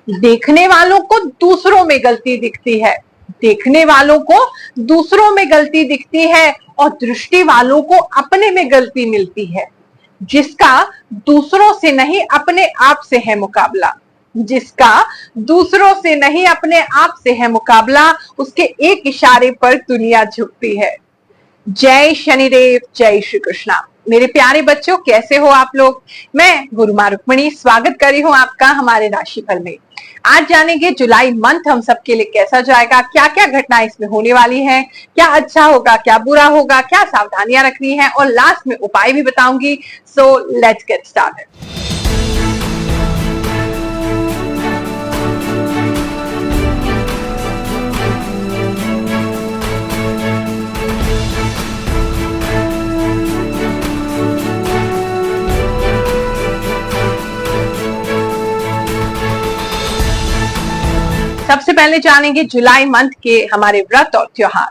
देखने वालों को दूसरों में गलती दिखती है, देखने वालों को दूसरों में गलती दिखती है और दृष्टि वालों को अपने में गलती मिलती है। जिसका दूसरों से नहीं अपने आप से है मुकाबला, जिसका दूसरों से नहीं अपने आप से है मुकाबला, उसके एक इशारे पर दुनिया झुकती है। जय शनिदेव, जय श्री कृष्णा। मेरे प्यारे बच्चों, कैसे हो आप लोग? मैं गुरु माँ रुक्मणी स्वागत कर रही हूँ आपका हमारे राशिफल में। आज जानेंगे जुलाई मंथ हम सबके लिए कैसा जाएगा, क्या क्या घटनाएं इसमें होने वाली हैं, क्या अच्छा होगा, क्या बुरा होगा, क्या सावधानियां रखनी है और लास्ट में उपाय भी बताऊंगी। So let's get started. सबसे पहले जानेंगे जुलाई मंथ के हमारे व्रत और त्योहार।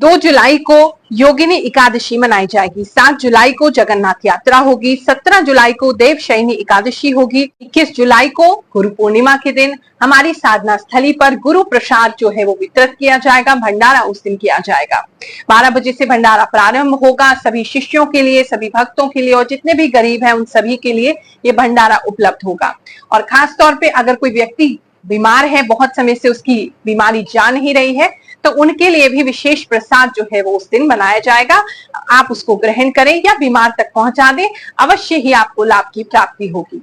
2 जुलाई को योगिनी एकादशी मनाई जाएगी, 7 जुलाई को जगन्नाथ यात्रा होगी, 17 जुलाई को देवशयनी एकादशी होगी, 21 जुलाई को गुरु पूर्णिमा के दिन हमारी साधना स्थली पर गुरु प्रसाद जो है वो वितरित किया जाएगा, भंडारा उस दिन किया जाएगा। 12 बजे से भंडारा प्रारंभ होगा, सभी शिष्यों के लिए, सभी भक्तों के लिए और जितने भी गरीब हैं उन सभी के लिए ये भंडारा उपलब्ध होगा। और खास तौर पे अगर कोई व्यक्ति बीमार है, बहुत समय से उसकी बीमारी जा नहीं रही है, तो उनके लिए भी विशेष प्रसाद जो है वो उस दिन बनाया जाएगा। आप उसको ग्रहण करें या बीमार तक पहुंचा दें, अवश्य ही आपको लाभ की प्राप्ति होगी।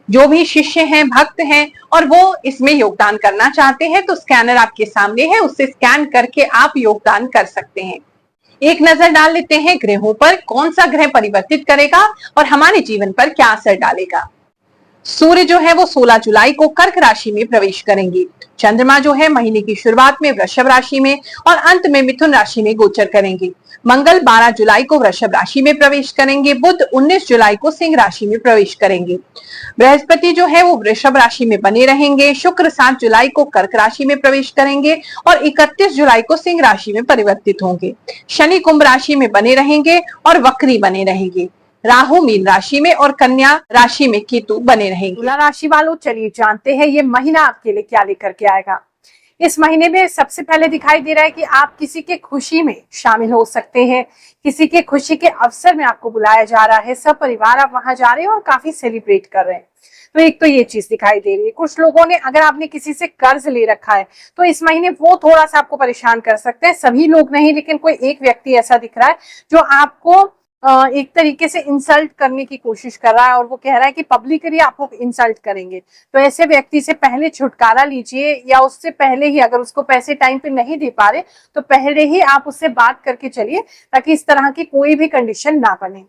जो भी शिष्य हैं, भक्त हैं और वो इसमें योगदान करना चाहते हैं तो स्कैनर आपके सामने है, उससे स्कैन करके आप योगदान कर सकते हैं। एक नजर डाल लेते हैं ग्रहों पर, कौन सा ग्रह परिवर्तित करेगा और हमारे जीवन पर क्या असर डालेगा। सूर्य जो है वो 16 जुलाई को कर्क राशि में प्रवेश करेंगे। चंद्रमा जो है महीने की शुरुआत में वृषभ राशि में और अंत में मिथुन राशि में गोचर करेंगे। मंगल 12 जुलाई को वृषभ राशि में प्रवेश करेंगे। बुध 19 जुलाई को सिंह राशि में प्रवेश करेंगे। बृहस्पति जो है वो वृषभ राशि में बने रहेंगे। शुक्र 7 जुलाई को कर्क राशि में प्रवेश करेंगे और 31 जुलाई को सिंह राशि में परिवर्तित होंगे। शनि कुंभ राशि में बने रहेंगे और वक्री बने रहेंगे। राहु मीन राशि में और कन्या राशि में केतु बने रहेंगे। तुला राशि वालों, चलिए जानते हैं ये महीना आपके लिए क्या लेकर के आएगा। इस महीने में सबसे पहले दिखाई दे रहा है कि आप किसी के खुशी में शामिल हो सकते हैं, किसी के खुशी के अवसर में आपको बुलाया जा रहा है, सब परिवार आप वहां जा रहे हैं और काफी सेलिब्रेट कर रहे हैं। तो एक तो ये चीज दिखाई दे रही है। कुछ लोगों ने, अगर आपने किसी से कर्ज ले रखा है तो इस महीने वो थोड़ा सा आपको परेशान कर सकते हैं। सभी लोग नहीं, लेकिन कोई एक व्यक्ति ऐसा दिख रहा है जो आपको एक तरीके से इंसल्ट करने की कोशिश कर रहा है और वो कह रहा है कि पब्लिकली आपको इंसल्ट करेंगे। तो ऐसे व्यक्ति से पहले छुटकारा लीजिए, या उससे पहले ही, अगर उसको पैसे टाइम पे नहीं दे पा रहे तो पहले ही आप उससे बात करके चलिए, ताकि इस तरह की कोई भी कंडीशन ना बने।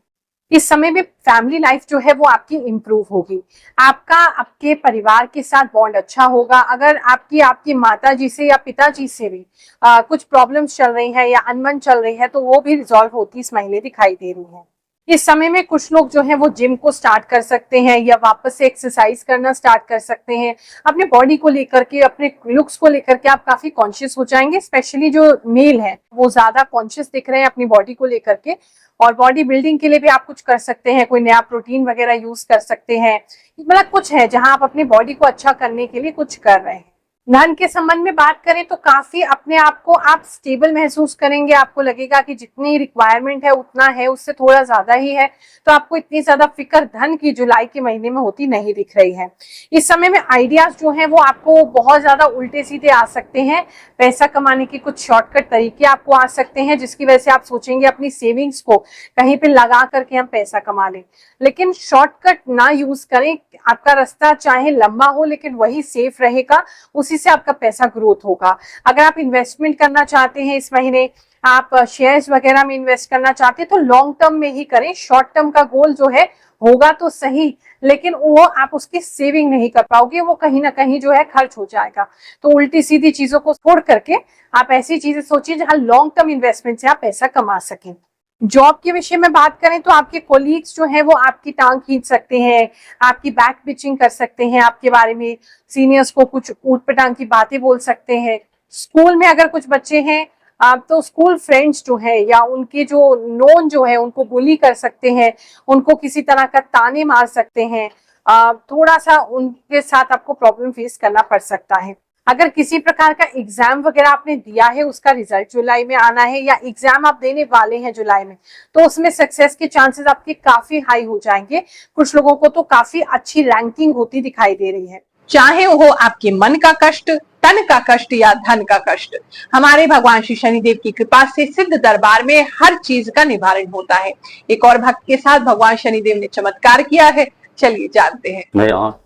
इस समय में फैमिली लाइफ जो है वो आपकी इम्प्रूव होगी। आपका आपके परिवार के साथ बॉन्ड अच्छा होगा। अगर आपकी माता जी से या पिताजी से भी कुछ प्रॉब्लम्स चल रही है या अनबन चल रही है तो वो भी रिजॉल्व होती इस महीने दिखाई दे रही है। इस समय में कुछ लोग जो है वो जिम को स्टार्ट कर सकते हैं या वापस से एक्सरसाइज करना स्टार्ट कर सकते हैं। अपने बॉडी को लेकर के, अपने लुक्स को लेकर के आप काफी कॉन्शियस हो जाएंगे। स्पेशली जो मेल है वो ज्यादा कॉन्शियस दिख रहे हैं अपनी बॉडी को लेकर के। और बॉडी बिल्डिंग के लिए भी आप कुछ कर सकते हैं, कोई नया प्रोटीन वगैरह यूज कर सकते हैं। मतलब कुछ है जहां आप अपनी बॉडी को अच्छा करने के लिए कुछ कर रहे हैं। धन के संबंध में बात करें तो काफी अपने आप को आप स्टेबल महसूस करेंगे। आपको लगेगा कि जितनी रिक्वायरमेंट है उतना है, उससे थोड़ा ज्यादा ही है। तो आपको इतनी ज्यादा फिक्र धन की जुलाई के महीने में होती नहीं दिख रही है। इस समय में आइडियाज जो है वो आपको बहुत ज्यादा उल्टे सीधे आ सकते हैं। पैसा कमाने के कुछ शॉर्टकट तरीके आपको आ सकते हैं, जिसकी वजह से आप सोचेंगे अपनी सेविंग्स को कहीं पे लगा करके हम पैसा कमा लें। लेकिन शॉर्टकट ना यूज करें। आपका रास्ता चाहे लंबा हो लेकिन वही सेफ रहेगा, उसी से आपका पैसा ग्रोथ होगा। अगर आप इन्वेस्टमेंट करना चाहते हैं, इस महीने आप शेयर्स वगैरह में इन्वेस्ट करना चाहते हैं तो लॉन्ग टर्म में ही करें। शॉर्ट टर्म का गोल जो है होगा तो सही, लेकिन वो आप उसकी सेविंग नहीं कर पाओगे, वो कहीं ना कहीं जो है खर्च हो जाएगा। तो उल्टी सीधी चीजों को छोड़ करके आप ऐसी चीजें सोचिए जहां लॉन्ग टर्म इन्वेस्टमेंट से आप पैसा कमा सकें। जॉब के विषय में बात करें तो आपके कोलीग्स जो है वो आपकी टांग खींच सकते हैं, आपकी बैक पिचिंग कर सकते हैं, आपके बारे में सीनियर्स को कुछ ऊट पटांग की बातें बोल सकते हैं। स्कूल में अगर कुछ बच्चे हैं आप तो स्कूल फ्रेंड्स जो है या उनके जो नोन जो है उनको बुली कर सकते हैं, उनको किसी तरह का ताने मार सकते हैं। थोड़ा सा उनके साथ आपको प्रॉब्लम फेस करना पड़ सकता है। अगर किसी प्रकार का एग्जाम वगैरह आपने दिया है, उसका रिजल्ट जुलाई में आना है, या एग्जाम आप देने वाले हैं जुलाई में, तो उसमें सक्सेस के चांसेस आपके काफी हाई हो जाएंगे। कुछ लोगों को तो काफी अच्छी रैंकिंग होती दिखाई दे रही है। चाहे वो आपके मन का कष्ट, तन का कष्ट या धन का कष्ट, हमारे भगवान श्री शनिदेव की कृपा से सिद्ध दरबार में हर चीज का निवारण होता है। एक और भक्त के साथ भगवान शनिदेव ने चमत्कार किया है, चलिए जानते हैं। मैं यहाँ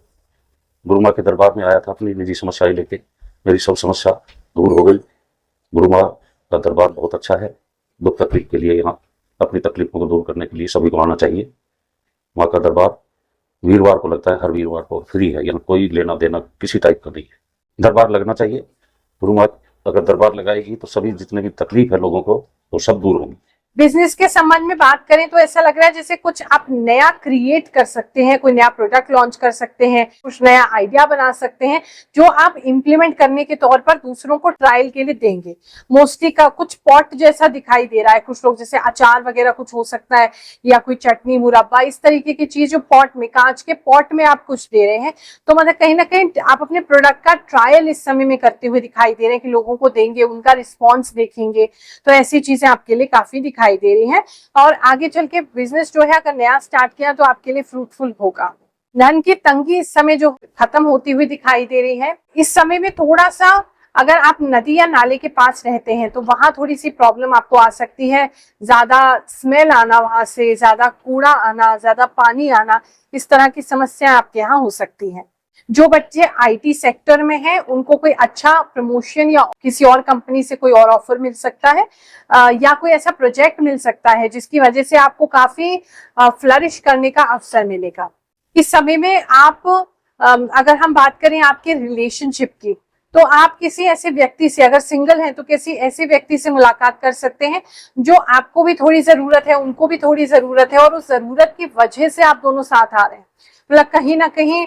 गुरु माँ के दरबार में आया था अपनी निजी समस्याएं लेके। मेरी सब समस्या दूर हो गई। गुरु माँ का दरबार बहुत अच्छा है। दुख तकलीफ के लिए यहाँ अपनी तकलीफों को दूर करने के लिए सभी को आना चाहिए। माँ का दरबार वीरवार को लगता है, हर वीरवार को, फ्री है, यहाँ कोई लेना देना किसी टाइप का नहीं है। दरबार लगना चाहिए। गुरु माँ अगर दरबार लगाएगी तो सभी जितने भी तकलीफ है लोगों को वो सब दूर होंगी। बिजनेस के संबंध में बात करें तो ऐसा लग रहा है जैसे कुछ आप नया क्रिएट कर सकते हैं, कोई नया प्रोडक्ट लॉन्च कर सकते हैं, कुछ नया आइडिया बना सकते हैं जो आप इम्प्लीमेंट करने के तौर पर दूसरों को ट्रायल के लिए देंगे। मोस्टली का कुछ पॉट जैसा दिखाई दे रहा है। कुछ लोग जैसे अचार वगैरह कुछ हो सकता है, या कोई चटनी मुरब्बा, इस तरीके की चीज जो पॉट में, कांच के पॉट में आप कुछ दे रहे हैं। तो मतलब कहीं ना कहीं आप अपने प्रोडक्ट का ट्रायल इस समय में करते हुए दिखाई दे रहे हैं कि लोगों को देंगे, उनका रिस्पॉन्स देखेंगे। तो ऐसी चीजें आपके लिए काफी दिखाई दे रही है। और आगे चल के बिजनेस जो है अगर नया स्टार्ट किया तो आपके लिए फ्रूटफुल होगा। धन की तंगी इस समय जो खत्म होती हुई दिखाई दे रही है। इस समय में थोड़ा सा अगर आप नदी या नाले के पास रहते हैं तो वहां थोड़ी सी प्रॉब्लम आपको आ सकती है। ज्यादा स्मेल आना, वहां से ज्यादा कूड़ा आना, ज्यादा पानी आना, इस तरह की समस्या आपके यहाँ हो सकती है। जो बच्चे आईटी सेक्टर में हैं उनको कोई अच्छा प्रमोशन या किसी और कंपनी से कोई और ऑफर मिल सकता है, या कोई ऐसा प्रोजेक्ट मिल सकता है जिसकी वजह से आपको काफी फ्लरिश करने का अवसर मिलेगा। इस समय में आप अगर हम बात करें आपके रिलेशनशिप की, तो आप किसी ऐसे व्यक्ति से, अगर सिंगल हैं तो किसी ऐसे व्यक्ति से मुलाकात कर सकते हैं जो आपको भी थोड़ी जरूरत है, उनको भी थोड़ी जरूरत है, और उस जरूरत की वजह से आप दोनों साथ आ रहे हैं। मतलब कहीं ना कहीं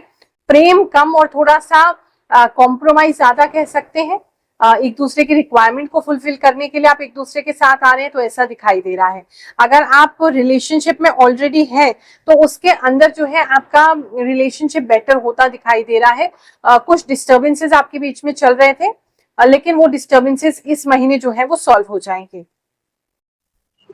प्रेम कम और थोड़ा सा कॉम्प्रोमाइज ज्यादा कह सकते हैं। एक दूसरे की रिक्वायरमेंट को फुलफिल करने के लिए आप एक दूसरे के साथ आ रहे हैं, तो ऐसा दिखाई दे रहा है। अगर आप रिलेशनशिप में ऑलरेडी है तो उसके अंदर जो है आपका रिलेशनशिप बेटर होता दिखाई दे रहा है। कुछ डिस्टर्बेंसेस आपके बीच में चल रहे थे, लेकिन वो डिस्टर्बेंसेस इस महीने जो है वो सॉल्व हो जाएंगे।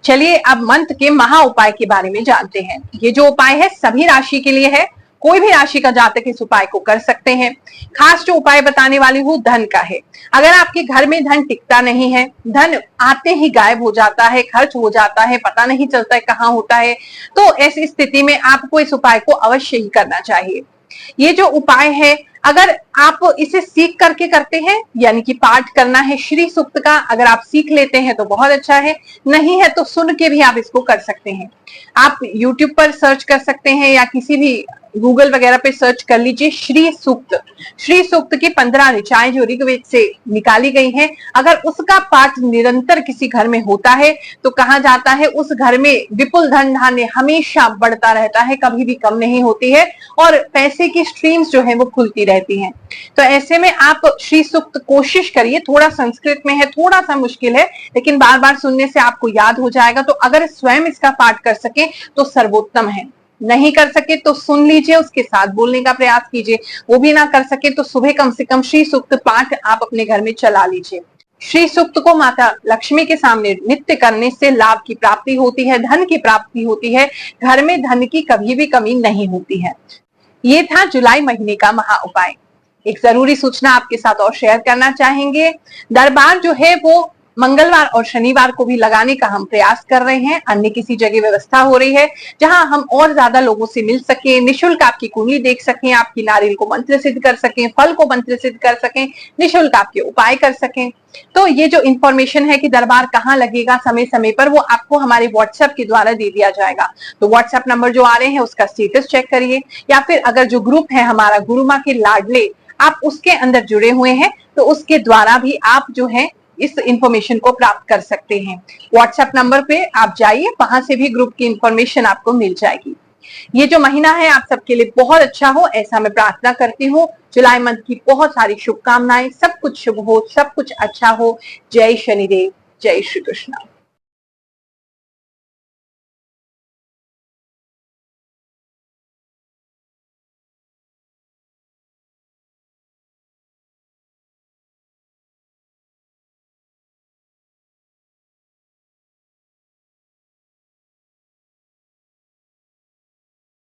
चलिए अब मंथ के महा उपाय के बारे में जानते हैं। ये जो उपाय है सभी राशि के लिए है, कोई भी राशि का जातक इस उपाय को कर सकते हैं। खास जो उपाय बताने वाली हूँ धन का है। अगर आपके घर में धन टिकता नहीं है, धन आते ही गायब हो जाता है, खर्च हो जाता है, पता नहीं चलता है कहाँ होता है, तो ऐसी स्थिति में आपको इस उपाय को अवश्य ही करना चाहिए। ये जो उपाय है अगर आप इसे सीख करके करते हैं, यानी कि पाठ करना है श्री सूक्त का, अगर आप सीख लेते हैं तो बहुत अच्छा है, नहीं है तो सुन के भी आप इसको कर सकते हैं। आप YouTube पर सर्च कर सकते हैं या किसी भी गूगल वगैरह पे सर्च कर लीजिए श्री सूक्त। श्री सूक्त की 15 ऋचाएं जो ऋग्वेद से निकाली गई हैं, अगर उसका पाठ निरंतर किसी घर में होता है तो कहा जाता है उस घर में विपुल धन धान्य हमेशा बढ़ता रहता है, कभी भी कम नहीं होती है, और पैसे की स्ट्रीम्स जो है वो खुलती रहती हैं। तो ऐसे में आप श्री सूक्त कोशिश करिए। थोड़ा संस्कृत में है, थोड़ा सा मुश्किल है, लेकिन बार बार सुनने से आपको याद हो जाएगा। तो अगर स्वयं इसका पाठ कर सके तो सर्वोत्तम है, नहीं कर सके तो सुन लीजिए, उसके साथ बोलने का प्रयास कीजिए। वो भी ना कर सके तो सुबह कम से कम श्री सूक्त पाठ आप अपने घर में चला लीजिए। श्री सूक्त को माता लक्ष्मी के सामने नित्य करने से लाभ की प्राप्ति होती है, धन की प्राप्ति होती है, घर में धन की कभी भी कमी नहीं होती है। ये था जुलाई महीने का महा उपाय। एक जरूरी सूचना आपके साथ और शेयर करना चाहेंगे। दरबार जो है वो मंगलवार और शनिवार को भी लगाने का हम प्रयास कर रहे हैं। अन्य किसी जगह व्यवस्था हो रही है जहां हम और ज्यादा लोगों से मिल सके, निशुल्क आपकी कुंडली देख सकें, आपकी नारियल को मंत्र सिद्ध कर सकें, फल को मंत्र सिद्ध कर सकें, निशुल्क आपके उपाय कर सकें। तो ये जो इंफॉर्मेशन है कि दरबार कहाँ लगेगा समय समय पर, वो आपको हमारे व्हाट्सएप के द्वारा दे दिया जाएगा। तो व्हाट्सएप नंबर जो आ रहे हैं उसका स्टेटस चेक करिए, या फिर अगर जो ग्रुप है हमारा गुरु माँ के लाडले, आप उसके अंदर जुड़े हुए हैं तो उसके द्वारा भी आप जो है इस इंफॉर्मेशन को प्राप्त कर सकते हैं। व्हाट्सएप नंबर पे आप जाइए, वहां से भी ग्रुप की इंफॉर्मेशन आपको मिल जाएगी। ये जो महीना है आप सबके लिए बहुत अच्छा हो, ऐसा मैं प्रार्थना करती हूँ। जुलाई मंथ की बहुत सारी शुभकामनाएं, सब कुछ शुभ हो, सब कुछ अच्छा हो। जय शनिदेव, जय श्री कृष्ण।